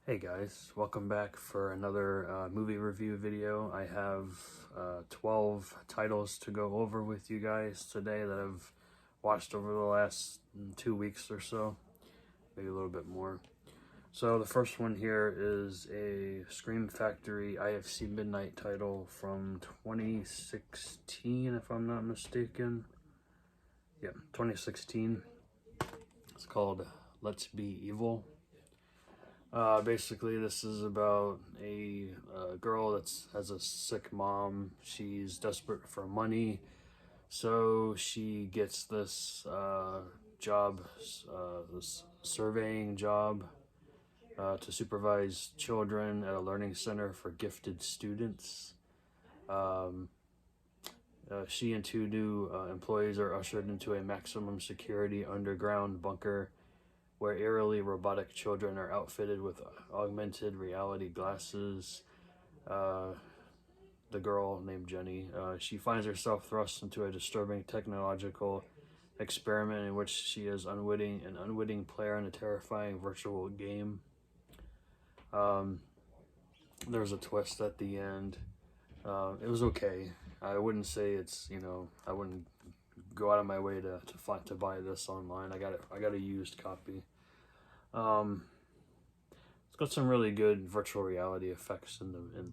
Hey guys, welcome back for another movie review video. I have 12 titles to go over with you guys today that I've watched over the last 2 weeks or so, maybe a little bit more. So the first one here is a Scream Factory IFC Midnight title from 2016, if I'm not mistaken. Yeah, 2016. It's called Let's Be Evil. Basically, this is about a girl that has a sick mom. She's desperate for money, so she gets this job, this surveying job, to supervise children at a learning center for gifted students. She and two new employees are ushered into a maximum security underground bunker where eerily robotic children are outfitted with augmented reality glasses. The girl named Jenny, she finds herself thrust into a disturbing technological experiment in which she is an unwitting player in a terrifying virtual game. There's a twist at the end. It was okay. I wouldn't say it's, I wouldn't go out of my way to buy this online. I got a used copy. It's got some really good virtual reality effects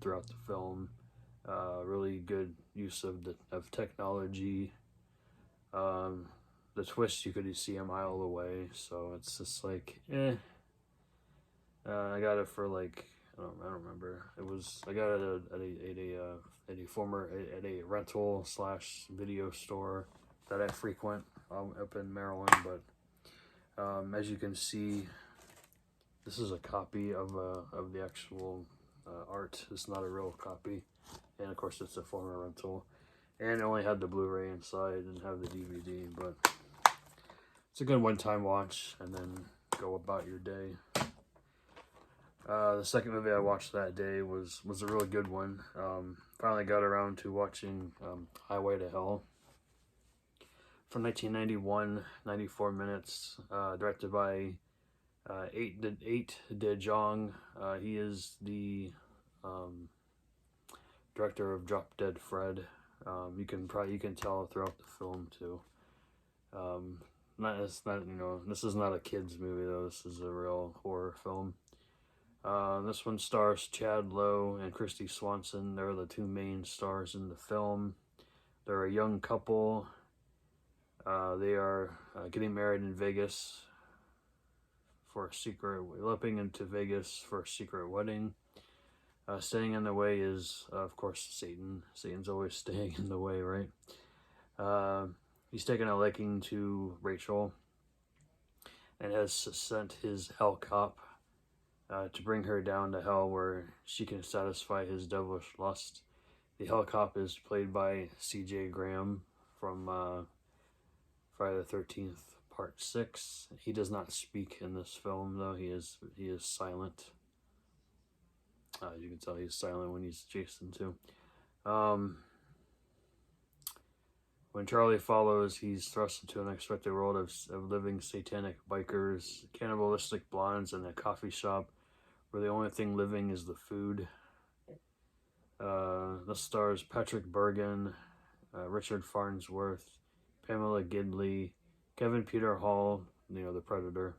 throughout the film. Really good use of technology. The twist you could see a mile away, so it's just like I got it for like I don't remember. I got it at a rental / video store that I frequent up in Maryland. But as you can see, this is a copy of the actual art. It's not a real copy, and of course it's a former rental, and it only had the Blu-ray inside and have the DVD. But it's a good one-time watch, and then go about your day. The second movie I watched that day was a really good one. Finally got around to watching Highway to Hell from 1991, 94 minutes, directed by 8 De Jong. He is the director of Drop Dead Fred. You can tell throughout the film too. This is not a kids movie though. This is a real horror film. This one stars Chad Lowe and Christy Swanson. They're the two main stars in the film. They're a young couple. They are getting married in Vegas for a secret, eloping into Vegas for a secret wedding. Staying in the way is, of course, Satan. Satan's always staying in the way, right? He's taken a liking to Rachel and has sent his hell cop to bring her down to hell where she can satisfy his devilish lust. The hell cop is played by C.J. Graham from Friday the 13th, Part 6. He does not speak in this film, though. He is silent. You can tell he's silent when he's Jason, too. When Charlie follows, he's thrust into an unexpected world of living satanic bikers, cannibalistic blondes, and a coffee shop where the only thing living is the food. This stars Patrick Bergen, Richard Farnsworth, Pamela Gidley, Kevin Peter Hall, the Predator.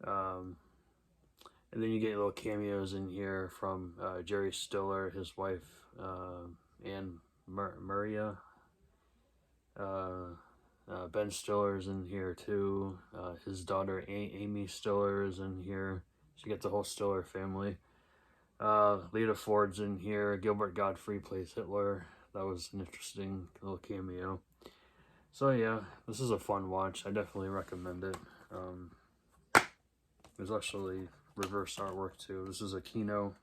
And then you get little cameos in here from Jerry Stiller, his wife, Anne Maria. Ben Stiller's in here too. His daughter Amy Stiller is in here. So you get the whole Stiller family. Lita Ford's in here. Gilbert Gottfried plays Hitler. That was an interesting little cameo. So yeah, this is a fun watch. I definitely recommend it. There's actually reverse artwork too. This is a Kino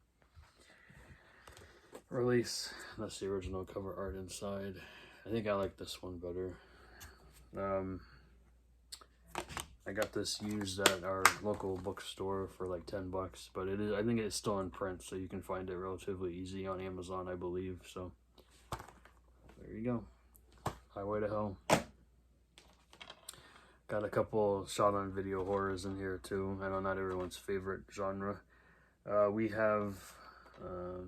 release. That's the original cover art inside. I think I like this one better. I got this used at our local bookstore for like $10, but I think it's still in print, so you can find it relatively easy on Amazon, I believe. So there you go. Highway to Hell. Got a couple shot-on-video horrors in here too. I know not everyone's favorite genre. We have a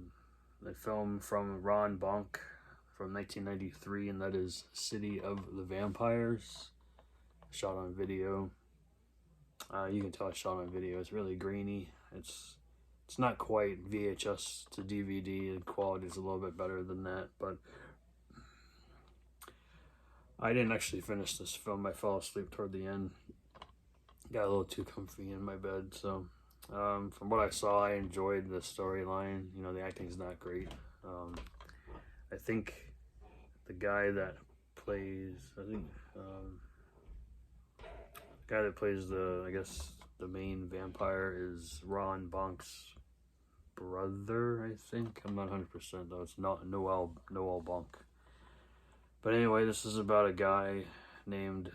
film from Ron Bonk from 1993, and that is City of the Vampires. Shot on video. You can tell it's shot on video. It's really grainy. It's not quite VHS to DVD. The quality is a little bit better than that, but I didn't actually finish this film. I fell asleep toward the end. Got a little too comfy in my bed. So from what I saw, I enjoyed the storyline. You know, the acting's not great. I think the guy that plays, I guess the main vampire is Ron Bonk's brother, I think. I'm not 100% though. It's not Noel Bonk. But anyway, this is about a guy named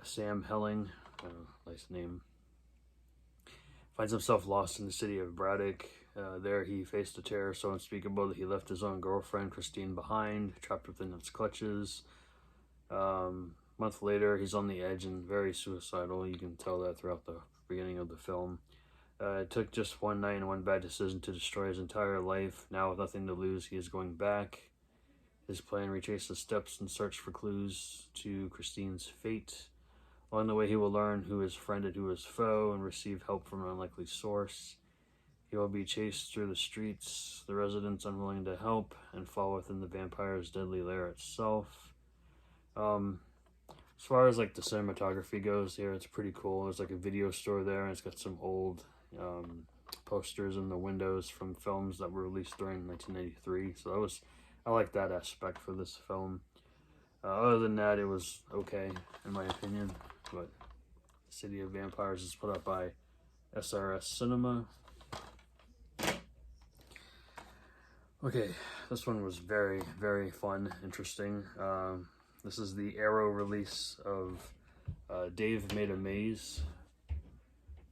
Sam Helling. Nice name. Finds himself lost in the city of Braddock. There he faced a terror so unspeakable that he left his own girlfriend, Christine, behind, trapped within its clutches. Month later, he's on the edge and very suicidal. You can tell that throughout the beginning of the film. It took just one night and one bad decision to destroy his entire life. Now, with nothing to lose, he is going back. His plan: retrace the steps and search for clues to Christine's fate. Along the way, he will learn who is friend and who is foe and receive help from an unlikely source. He will be chased through the streets, the residents unwilling to help, and fall within the vampire's deadly lair itself. As far as like the cinematography goes here, it's pretty cool. There's like a video store there, and it's got some old posters in the windows from films that were released during 1993. So I like that aspect for this film. Other than that, it was okay in my opinion. But City of Vampires is put up by SRS Cinema. Okay, this one was very, very fun, interesting. This is the Arrow release of Dave Made a Maze.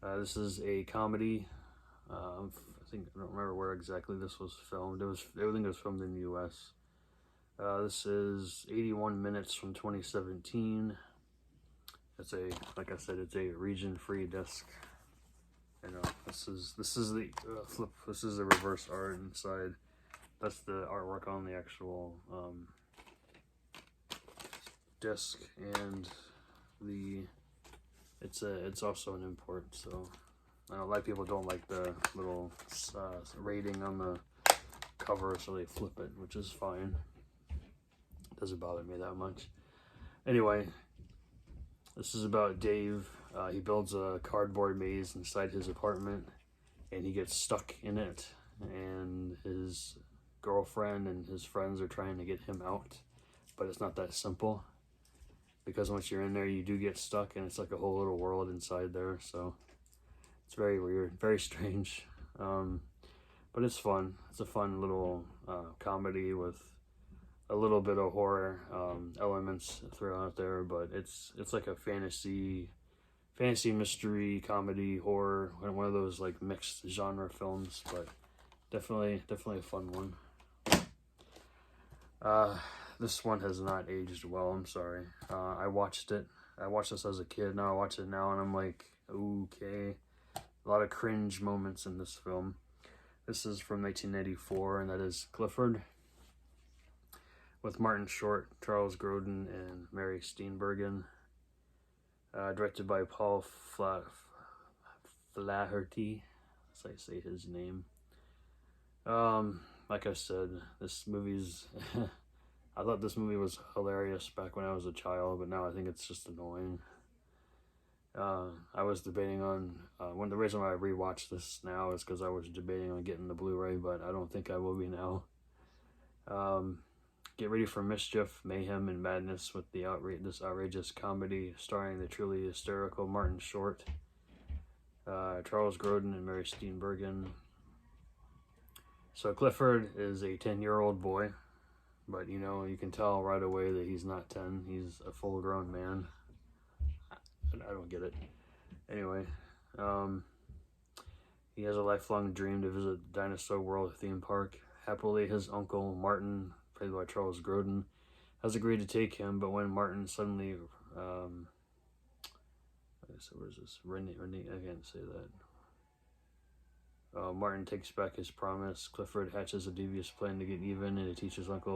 This is a comedy. I don't remember where exactly this was filmed. Everything was filmed in the U.S. This is 81 minutes from 2017. Like I said, it's a region-free disc. I know this is the flip. This is the reverse art inside. That's the artwork on the actual disc, and it's also an import. So I know a lot of people don't like the little rating on the cover, so they flip it, which is fine. It doesn't bother me that much. Anyway, this is about Dave. He builds a cardboard maze inside his apartment, and he gets stuck in it, and his girlfriend and his friends are trying to get him out, but it's not that simple, because once you're in there, you do get stuck, and it's like a whole little world inside there. So it's very weird, very strange, but it's fun. It's a fun little comedy with a little bit of horror elements throughout there, but it's like a fantasy mystery comedy horror, one of those like mixed genre films, but definitely a fun one. This one has not aged well, I'm sorry. I watched this as a kid. Now I watch it now and I'm like, okay. A lot of cringe moments in this film. This is from 1984, and that is Clifford, with Martin Short, Charles Grodin, and Mary Steenburgen. Directed by Paul Flaherty, as I say his name. Like I said, this movie's I thought this movie was hilarious back when I was a child, but now I think it's just annoying. I was debating on the reason why I rewatched this now is because I was debating on getting the Blu-ray, but I don't think I will be now. Get ready for mischief, mayhem, and madness with this outrageous comedy starring the truly hysterical Martin Short, Charles Grodin, and Mary Steenburgen. So Clifford is a 10-year-old boy, but you know, you can tell right away that he's not 10. He's a full-grown man. I don't get it. Anyway, he has a lifelong dream to visit the Dinosaur World theme park. Happily, his uncle Martin, played by Charles Grodin, has agreed to take him, but when Martin suddenly So where's this? Rennie, I can't say that. Martin takes back his promise. Clifford hatches a devious plan to get even, and he teaches Uncle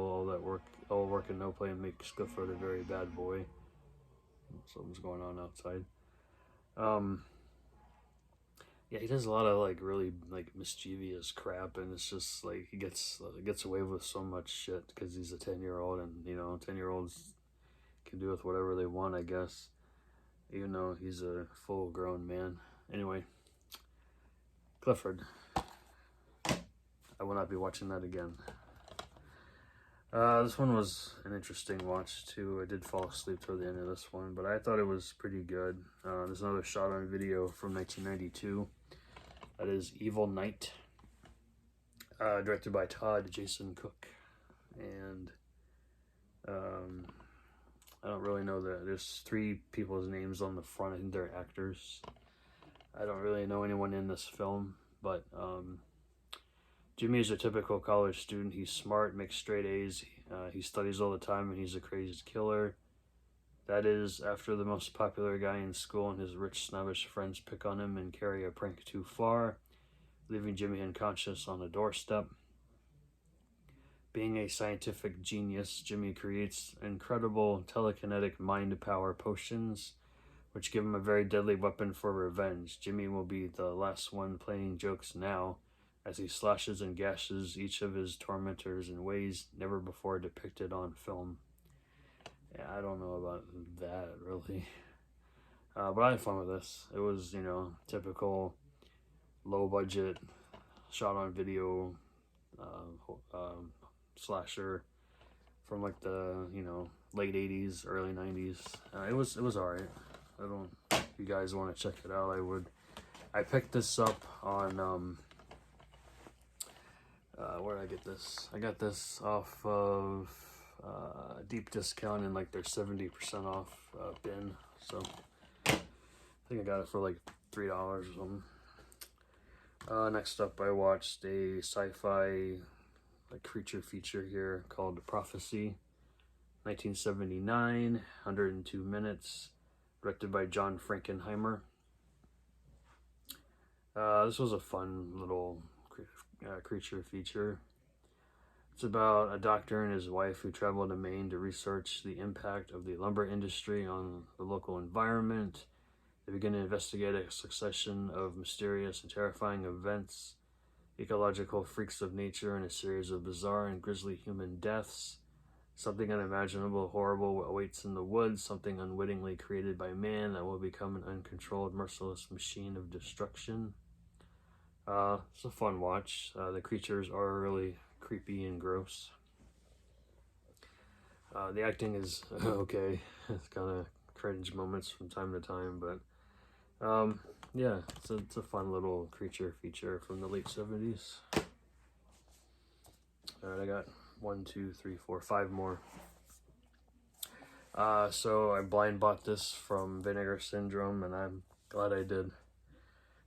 all work and no play, and makes Clifford a very bad boy. Something's going on outside. Yeah, he does a lot of like really like mischievous crap, and it's just like he gets away with so much shit because he's a 10-year-old, and 10-year-olds can do with whatever they want, I guess, even though he's a full-grown man. Anyway, Clifford. I will not be watching that again. This one was an interesting watch too. I did fall asleep toward the end of this one, but I thought it was pretty good. There's another shot on video from 1992. That is Evil Night, directed by Todd Jason Cook, and I don't really know that. There's 3 people's names on the front. I think they're actors. I don't really know anyone in this film, but Jimmy is a typical college student. He's smart, makes straight A's. He studies all the time, and he's a crazy killer. That is after the most popular guy in school and his rich, snobbish friends pick on him and carry a prank too far, leaving Jimmy unconscious on a doorstep. Being a scientific genius, Jimmy creates incredible telekinetic mind power potions, which give him a very deadly weapon for revenge. Jimmy will be the last one playing jokes now, as he slashes and gashes each of his tormentors in ways never before depicted on film. Yeah, I don't know about that, really. But I had fun with this. It was, typical low-budget, shot-on-video slasher from, like, the, late 80s, early 90s. It was alright. If you guys want to check it out, I would. I picked this up on, where did I get this? I got this off of deep discount in like their 70% off bin. So I think I got it for like $3 or something. Next up, I watched a sci-fi creature feature here called Prophecy, 1979, 102 minutes, directed by John Frankenheimer. This was a fun little creature feature. It's about a doctor and his wife who travel to Maine to research the impact of the lumber industry on the local environment. They begin to investigate a succession of mysterious and terrifying events, ecological freaks of nature, and a series of bizarre and grisly human deaths. Something unimaginable, horrible awaits in the woods, something unwittingly created by man that will become an uncontrolled, merciless machine of destruction. It's a fun watch. The creatures are really creepy and gross. The acting is okay. It's kind of cringe moments from time to time, but yeah, it's a fun little creature feature from the late 70s. Alright, I got 1, 2, 3, 4, 5 more. So I blind bought this from Vinegar Syndrome, and I'm glad I did.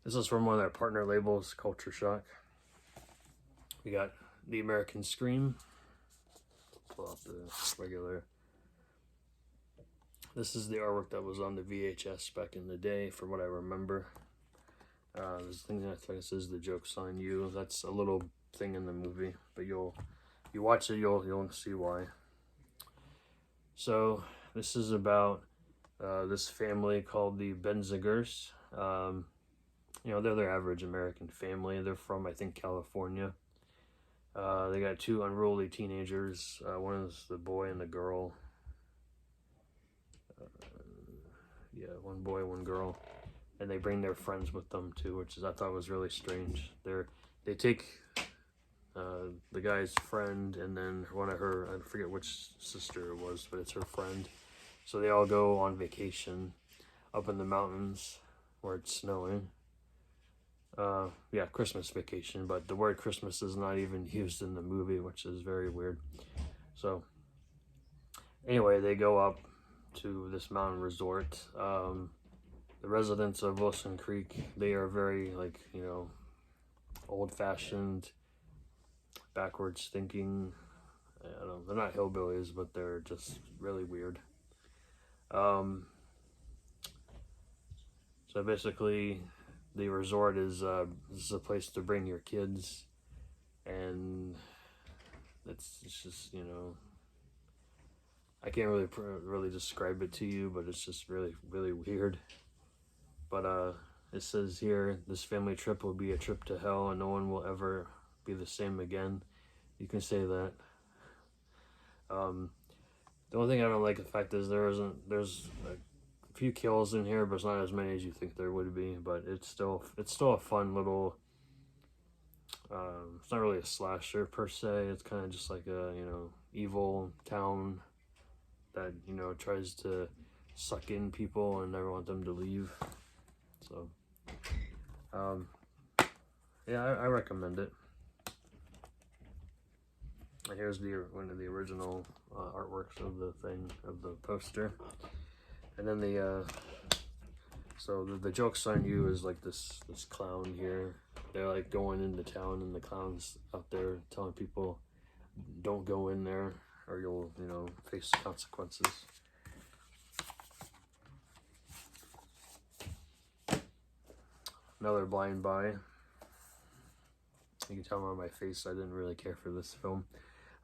This is from one of their partner labels, Culture Shock. We got The American Scream. Pull out the regular. This is the artwork that was on the VHS back in the day, from what I remember. This thing that says "The Joke's on You." That's a little thing in the movie, but you watch it, you'll see why. So this is about this family called the Benzigers. They're their average American family. They're from, I think, California. They got 2 unruly teenagers. One is the boy and the girl. One boy, one girl. And they bring their friends with them too, which I thought was really strange. They take the guy's friend and then one of her, I forget which sister it was, but it's her friend. So they all go on vacation up in the mountains where it's snowing. Christmas vacation, but the word Christmas is not even used in the movie, which is very weird. So anyway, they go up to this mountain resort. The residents of Wilson Creek, they are very old-fashioned, backwards thinking. They're not hillbillies, but they're just really weird. Um, so basically, the resort is this is a place to bring your kids, and it's just, you know, I can't really describe it to you, but it's just really weird. But it says here, this family trip will be a trip to hell, and no one will ever be the same again. You can say that. Um, the only thing I don't like the fact is there's a few kills in here, but it's not as many as you think there would be. But it's still a fun little. It's not really a slasher per se. It's kind of just like a, you know, evil town that, you know, tries to suck in people and never want them to leave. So, um, yeah, I recommend it. Here's one of the original artworks of the poster, and then the joke's on you is like this clown here. They're like going into town, and the clown's out there telling people, "Don't go in there, or you'll, you know, face consequences." Another blind buy. You can tell on my face I didn't really care for this film.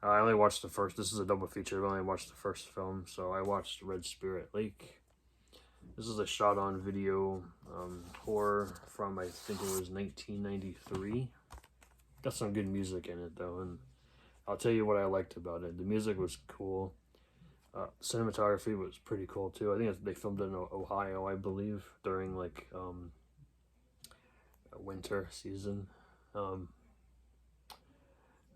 I only watched the first. This is a double feature. I only watched the first film, so I watched Red Spirit Lake. This is a shot-on video horror from, I think it was 1993. Got some good music in it though, and I'll tell you what I liked about it. The music was cool. Cinematography was pretty cool too. I think they filmed in Ohio, I believe, during like winter season.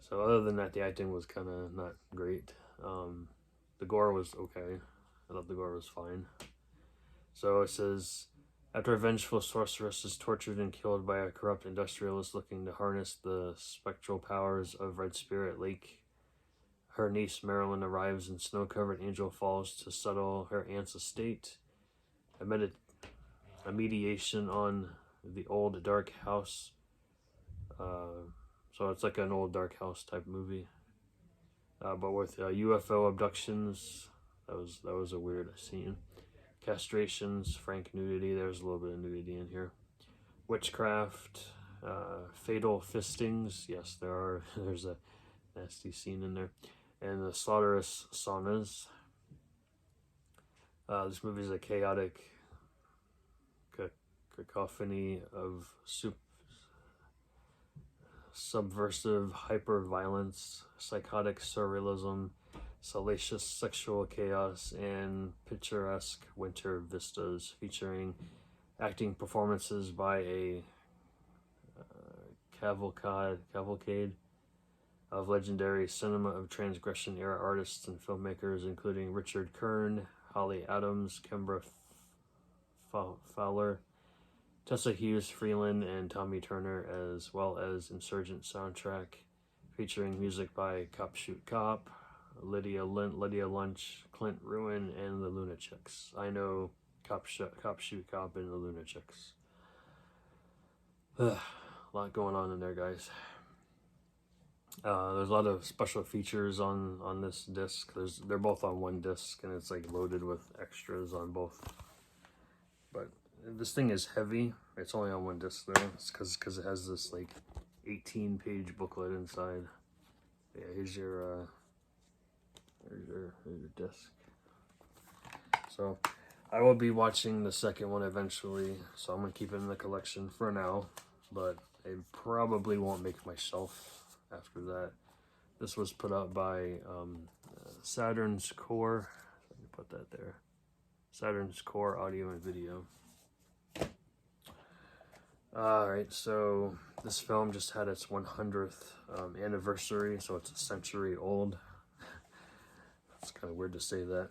So other than that, the acting was kind of not great. The gore was okay. I thought the gore was fine. So it says, after a vengeful sorceress is tortured and killed by a corrupt industrialist looking to harness the spectral powers of Red Spirit Lake, her niece Marilyn arrives in snow-covered Angel Falls to settle her aunt's estate. A mediation on the old dark house. So it's like an old dark house type movie, but with UFO abductions. That was a weird scene. Castrations, frank nudity. There's a little bit of nudity in here. Witchcraft, fatal fistings. Yes, there are. There's a nasty scene in there, and the slaughterous saunas. This movie is a chaotic cacophony of subversive hyper-violence, psychotic surrealism, salacious sexual chaos, and picturesque winter vistas, featuring acting performances by a cavalcade of legendary cinema of transgression era artists and filmmakers, including Richard Kern, Holly Adams, Kimbra Fowler, Tessa Hughes Freeland, and Tommy Turner, as well as Insurgent soundtrack featuring music by Cop Shoot Cop, Lydia Lunch, Clint Ruin, and the Lunatics. I know Cop Shoot Cop and the Lunatics. A lot going on in there, guys. There's a lot of special features on this disc. They're both on one disc, and it's like loaded with extras on both. But this thing is heavy. It's only on one disc though. It's because it has this like 18-page booklet inside. Yeah, here's your disc. So I will be watching the second one eventually. So I'm gonna keep it in the collection for now. But I probably won't make my shelf after that. This was put out by Saturn's Core. Let me put that there. Saturn's Core Audio and Video. Alright, so this film just had its 100th anniversary, so it's a century old. It's kind of weird to say that.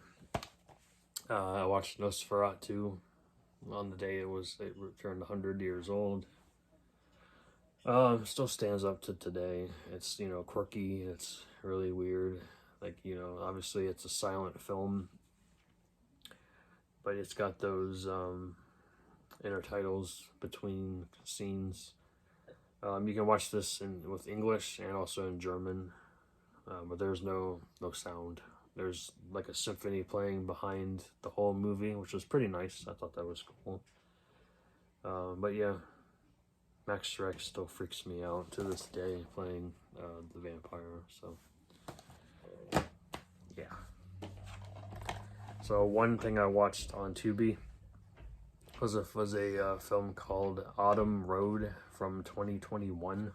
I watched Nosferatu on the day it turned 100 years old. Still stands up to today. It's, you know, quirky, it's really weird. Like, you know, obviously it's a silent film, but it's got those intertitles between scenes. You can watch this with English and also in German, but there's no sound there's like a symphony playing behind the whole movie, which was pretty nice. I thought that was cool. But yeah, Max Shrek still freaks me out to this day playing the vampire. So yeah. So one thing I watched on Tubi was a film called Autumn Road from 2021.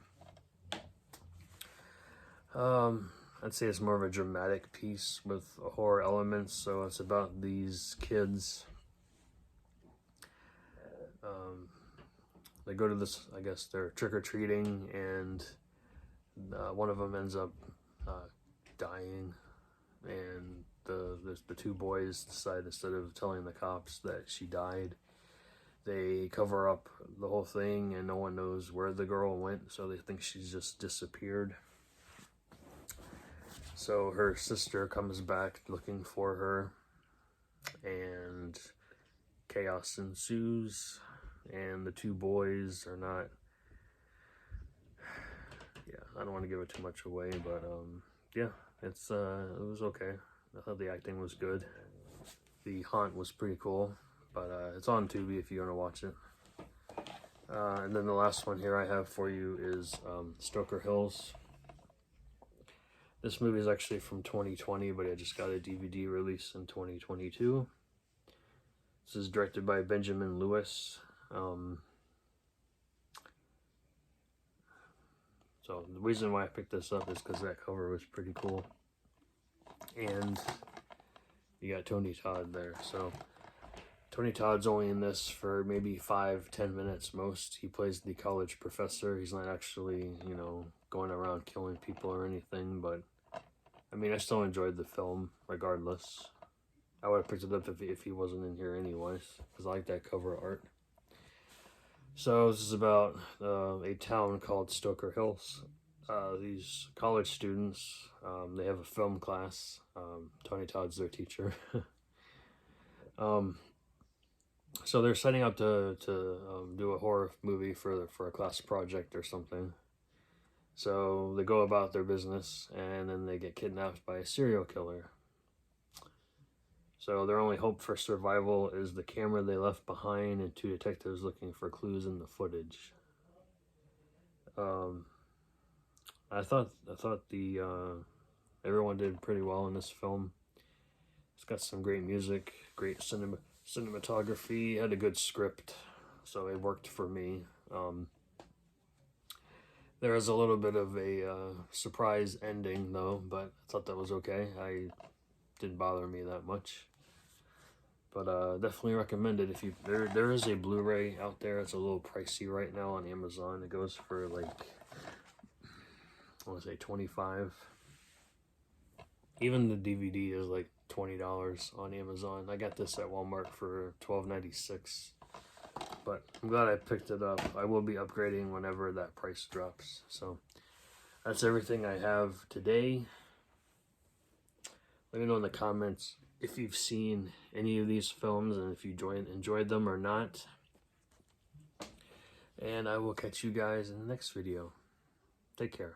I'd say it's more of a dramatic piece with horror elements. So it's about these kids. They go to this, I guess they're trick-or-treating, and one of them ends up dying, and the two boys decide, instead of telling the cops that she died, they cover up the whole thing, and no one knows where the girl went, so they think she's just disappeared. So her sister comes back looking for her, and chaos ensues, and the two boys are not, yeah, I don't want to give it too much away, but yeah, it was okay. I thought the acting was good. The haunt was pretty cool, but it's on Tubi if you want to watch it. And then the last one here I have for you is Stoker Hills. This movie is actually from 2020, but it just got a DVD release in 2022. This is directed by Benjamin Lewis. So the reason why I picked this up is because that cover was pretty cool. And you got Tony Todd there. So Tony Todd's only in this for maybe 5-10 minutes most. He plays the college professor. He's not actually, you know, going around killing people or anything, but I mean, I still enjoyed the film regardless. I would have picked it up if he wasn't in here anyways, because I like that cover art. So this is about a town called Stoker Hills. These college students, they have a film class. Tony Todd's their teacher. So they're setting up to do a horror movie for a class project or something. So they go about their business, and then they get kidnapped by a serial killer. So their only hope for survival is the camera they left behind and two detectives looking for clues in the footage. I thought the everyone did pretty well in this film. It's got some great music, great cinematography, had a good script, so it worked for me. There was a little bit of a surprise ending though, but I thought that was okay. Didn't bother me that much. But definitely recommend it. If you there is a Blu-ray out there. It's a little pricey right now on Amazon. It goes for like, I want to say $25. Even the DVD is like $20 on Amazon. I got this at Walmart for $12.96. But I'm glad I picked it up. I will be upgrading whenever that price drops. So that's everything I have today. Let me know in the comments if you've seen any of these films and if you enjoyed them or not. And I will catch you guys in the next video. Take care.